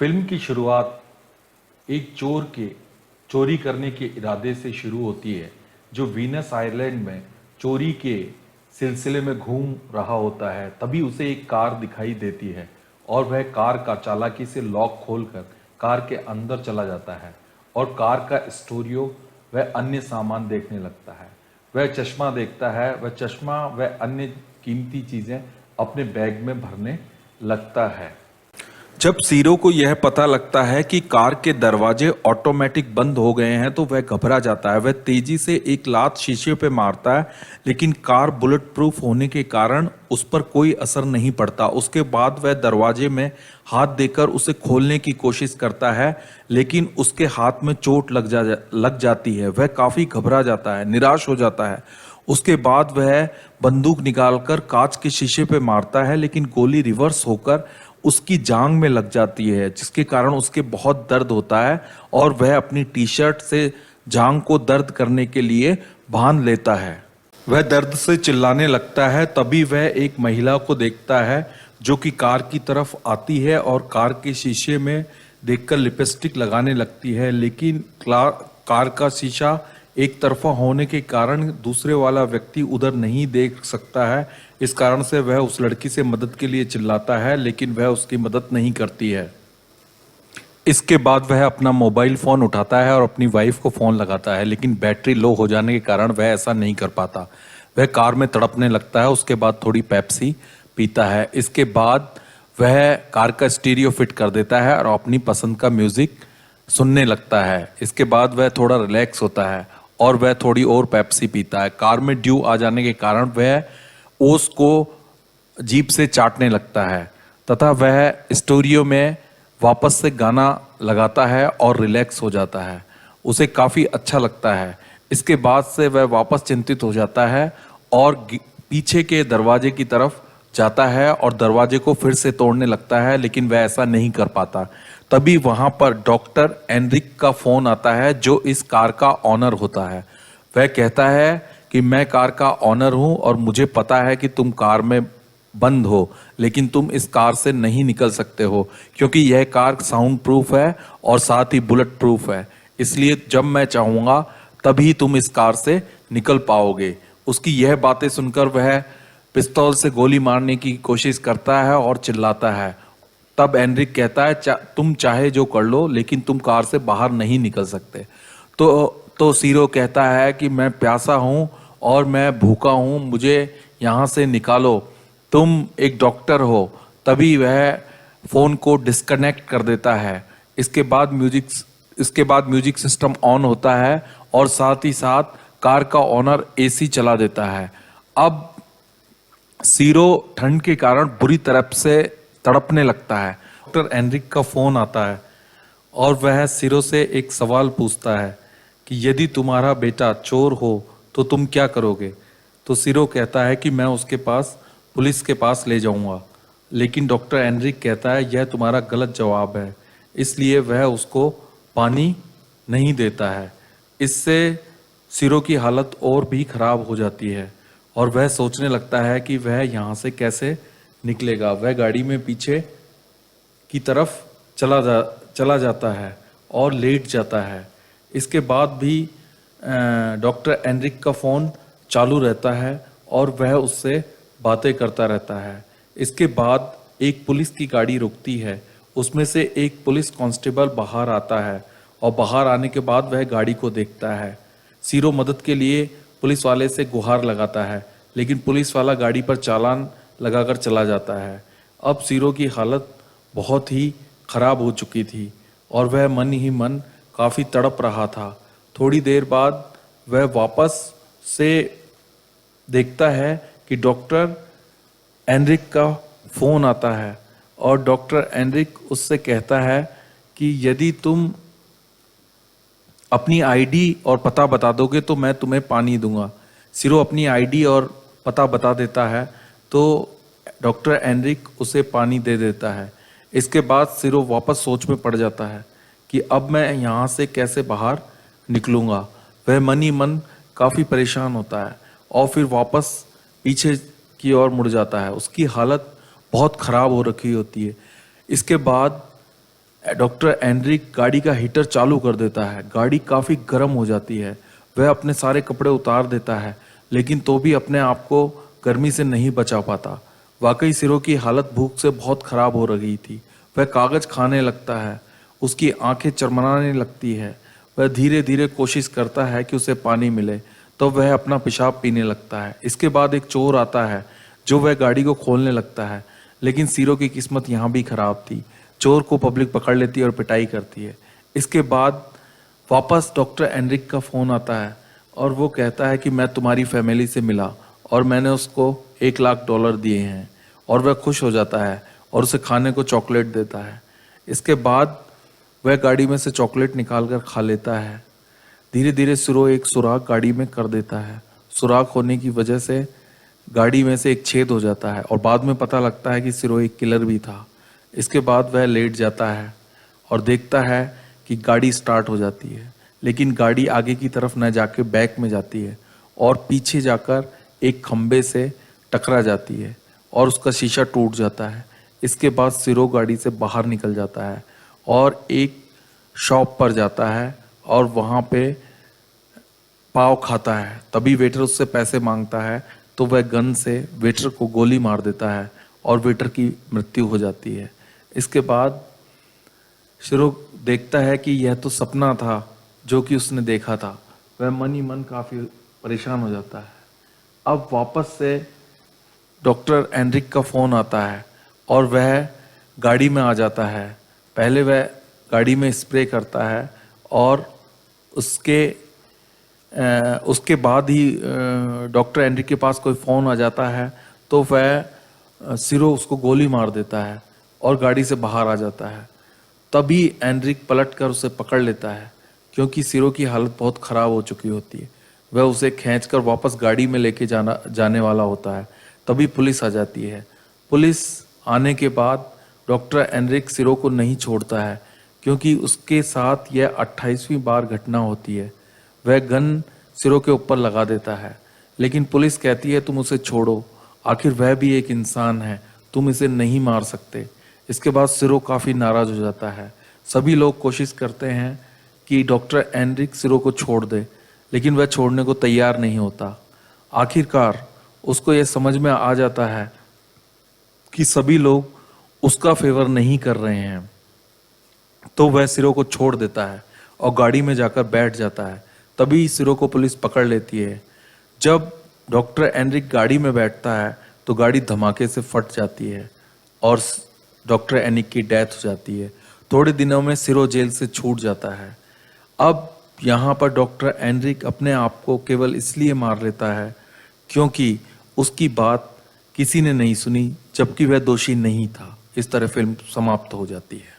Film की शुरुआत एक चोर के चोरी करने के इरादे से शुरू होती है, जो वीनस आइलैंड में चोरी के सिलसिले में घूम रहा होता है। तभी उसे एक कार दिखाई देती है और वह कार का चालाकी से लॉक खोलकर कार के अंदर चला जाता है और कार का स्टोरियो वह अन्य सामान देखने लगता है। वह चश्मा देखता है, वह चश्मा वह अन्य कीमती चीजें अपने बैग में भरने लगता है। जब सीरो को यह पता लगता है कि कार के दरवाजे ऑटोमेटिक बंद हो गए हैं तो वह घबरा जाता है। वह तेजी से एक लात शीशे पे मारता है, लेकिन कार बुलेट प्रूफ होने के कारण उस पर कोई असर नहीं पड़ता। उसके बाद वह दरवाजे में हाथ देकर उसे खोलने की कोशिश करता है, लेकिन उसके हाथ में चोट लग जाती है। वह काफी घबरा जाता है, निराश हो जाता है। उसके बाद वह बंदूक निकालकर कांच के शीशे पे मारता है, लेकिन गोली रिवर्स होकर उसकी जांघ में लग जाती है, जिसके कारण उसके बहुत दर्द होता है और वह अपनी टी शर्ट से जांघ को दर्द करने के लिए बांध लेता है। वह दर्द से चिल्लाने लगता है। तभी वह एक महिला को देखता है जो कि कार की तरफ आती है और कार के शीशे में देखकर लिपस्टिक लगाने लगती है, लेकिन कार का शीशा एक तरफा होने के कारण दूसरे वाला व्यक्ति उधर नहीं देख सकता है। इस कारण से वह उस लड़की से मदद के लिए चिल्लाता है, लेकिन वह उसकी मदद नहीं करती है। इसके बाद वह अपना मोबाइल फोन उठाता है और अपनी वाइफ को फोन लगाता है, लेकिन बैटरी लो हो जाने के कारण वह ऐसा नहीं कर पाता। वह कार में तड़पने लगता है। उसके बाद थोड़ी पेप्सी पीता है। इसके बाद वह कार का स्टीरियो फिट कर देता है और अपनी पसंद का म्यूजिक सुनने लगता है। इसके बाद वह थोड़ा रिलैक्स होता है और वह थोड़ी और पेप्सी पीता है। कार में ड्यू आ जाने के कारण वह ओस को जीभ से चाटने लगता है तथा वह स्टूडियो में वापस से गाना लगाता है और रिलैक्स हो जाता है। उसे काफी अच्छा लगता है। इसके बाद से वह वापस चिंतित हो जाता है और पीछे के दरवाजे की तरफ जाता है और दरवाजे को फिर से तोड़ने लगता है, लेकिन वह ऐसा नहीं कर पाता। तभी वहां पर डॉक्टर एनरिक का फोन आता है, जो इस कार का ऑनर होता है। वह कहता है कि मैं कार का ऑनर हूं और मुझे पता है कि तुम कार में बंद हो, लेकिन तुम इस कार से नहीं निकल सकते हो क्योंकि यह कार साउंड प्रूफ है और साथ ही बुलेट प्रूफ है। इसलिए जब मैं चाहूंगा तभी तुम इस कार से निकल पाओगे। उसकी यह बातें सुनकर वह पिस्तौल से गोली मारने की कोशिश करता है और चिल्लाता है। तब एनरिक कहता है, तुम चाहे जो कर लो, लेकिन तुम कार से बाहर नहीं निकल सकते। तो सीरो कहता है कि मैं प्यासा हूं और मैं भूखा हूं, मुझे यहां से निकालो, तुम एक डॉक्टर हो। तभी वह फोन को डिस्कनेक्ट कर देता है। इसके बाद म्यूजिक सिस्टम ऑन होता है और साथ ही साथ कार का ऑनर एसी चला देता है। अब सीरो ठंड के कारण बुरी तरह से तड़पने लगता है। डॉक्टर एनरिक का फोन आता है और वह सीरो से एक सवाल पूछता है कि यदि तुम्हारा बेटा चोर हो तो तुम क्या करोगे। तो सीरो कहता है कि मैं उसके पास पुलिस के पास ले जाऊंगा, लेकिन डॉक्टर एनरिक कहता है यह तुम्हारा गलत जवाब है। इसलिए वह उसको पानी नहीं देता है। इससे सीरो की हालत और भी खराब हो जाती है और वह सोचने लगता है कि वह यहाँ से कैसे निकलेगा। वह गाड़ी में पीछे की तरफ चला जाता है और लेट जाता है। इसके बाद भी डॉक्टर एनरिक का फ़ोन चालू रहता है और वह उससे बातें करता रहता है। इसके बाद एक पुलिस की गाड़ी रुकती है। उसमें से एक पुलिस कांस्टेबल बाहर आता है और बाहर आने के बाद वह गाड़ी को देखता है। सीरो मदद के लिए पुलिस वाले से गुहार लगाता है, लेकिन पुलिस वाला गाड़ी पर चालान लगाकर चला जाता है। अब सीरो की हालत बहुत ही खराब हो चुकी थी और वह मन ही मन काफ़ी तड़प रहा था। थोड़ी देर बाद वह वापस से देखता है कि डॉक्टर एनरिक का फ़ोन आता है और डॉक्टर एनरिक उससे कहता है कि यदि तुम अपनी आईडी और पता बता दोगे तो मैं तुम्हें पानी दूंगा। सीरो अपनी आईडी और पता बता देता है तो डॉक्टर एनरिक उसे पानी दे देता है। इसके बाद सीरो वापस सोच में पड़ जाता है कि अब मैं यहाँ से कैसे बाहर निकलूँगा। वह मन ही मन काफ़ी परेशान होता है और फिर वापस पीछे की ओर मुड़ जाता है। उसकी हालत बहुत ख़राब हो रखी होती है। इसके बाद डॉक्टर एनरिक गाड़ी का हीटर चालू कर देता है। गाड़ी काफ़ी गर्म हो जाती है। वह अपने सारे कपड़े उतार देता है, लेकिन तो भी अपने आप को गर्मी से नहीं बचा पाता। वाकई सिरो की हालत भूख से बहुत खराब हो रही थी। वह कागज खाने लगता है, उसकी आंखें चरमराने लगती है। वह धीरे धीरे कोशिश करता है कि उसे पानी मिले, तो वह अपना पेशाब पीने लगता है। इसके बाद एक चोर आता है जो वह गाड़ी को खोलने लगता है, लेकिन सिरो की किस्मत यहाँ भी खराब थी। चोर को पब्लिक पकड़ लेती है और पिटाई करती है। इसके बाद वापस डॉक्टर एनरिक का फोन आता है और वो कहता है कि मैं तुम्हारी फैमिली से मिला और मैंने उसको $1,00,000 दिए हैं, और वह खुश हो जाता है और उसे खाने को चॉकलेट देता है। इसके बाद वह गाड़ी में से चॉकलेट निकालकर खा लेता है। धीरे धीरे सिरो एक सुराख गाड़ी में कर देता है। सुराख होने की वजह से गाड़ी में से एक छेद हो जाता है और बाद में पता लगता है कि सिरो एक किलर भी था। इसके बाद वह लेट जाता है और देखता है कि गाड़ी स्टार्ट हो जाती है, लेकिन गाड़ी आगे की तरफ न जाके बैक में जाती है और पीछे जाकर एक खंबे से टकरा जाती है और उसका शीशा टूट जाता है। इसके बाद सिरो गाड़ी से बाहर निकल जाता है और एक शॉप पर जाता है और वहाँ पे पाव खाता है। तभी वेटर उससे पैसे मांगता है, तो वह गन से वेटर को गोली मार देता है और वेटर की मृत्यु हो जाती है। इसके बाद सिरो देखता है कि यह तो सपना था जो कि उसने देखा था। वह मन ही मन काफ़ी परेशान हो जाता है। अब वापस से डॉक्टर एनरिक का फ़ोन आता है और वह गाड़ी में आ जाता है। पहले वह गाड़ी में स्प्रे करता है और उसके बाद ही डॉक्टर एनरिक के पास कोई फ़ोन आ जाता है, तो वह सिरो उसको गोली मार देता है और गाड़ी से बाहर आ जाता है। तभी एनरिक पलटकर उसे पकड़ लेता है, क्योंकि सिरो की हालत बहुत ख़राब हो चुकी होती है। वह उसे खींचकर वापस गाड़ी में लेके जाने वाला होता है। तभी पुलिस आ जाती है। पुलिस आने के बाद डॉक्टर एनरिक सिरो को नहीं छोड़ता है, क्योंकि उसके साथ यह 28वीं बार घटना होती है। वह गन सिरो के ऊपर लगा देता है, लेकिन पुलिस कहती है तुम उसे छोड़ो, आखिर वह भी एक इंसान है, तुम इसे नहीं मार सकते। इसके बाद सिरो काफ़ी नाराज हो जाता है। सभी लोग कोशिश करते हैं कि डॉक्टर एनरिक सिरो को छोड़ दे, लेकिन वह छोड़ने को तैयार नहीं होता। आखिरकार उसको यह समझ में आ जाता है कि सभी लोग उसका फेवर नहीं कर रहे हैं, तो वह सिरो को छोड़ देता है और गाड़ी में जाकर बैठ जाता है। तभी सिरो को पुलिस पकड़ लेती है। जब डॉक्टर एनरिक गाड़ी में बैठता है तो गाड़ी धमाके से फट जाती है और डॉक्टर एनरिक की डेथ हो जाती है। थोड़े दिनों में सिरो जेल से छूट जाता है। अब यहाँ पर डॉक्टर एनरिक अपने आप को केवल इसलिए मार लेता है क्योंकि उसकी बात किसी ने नहीं सुनी, जबकि वह दोषी नहीं था। इस तरह फिल्म समाप्त हो जाती है।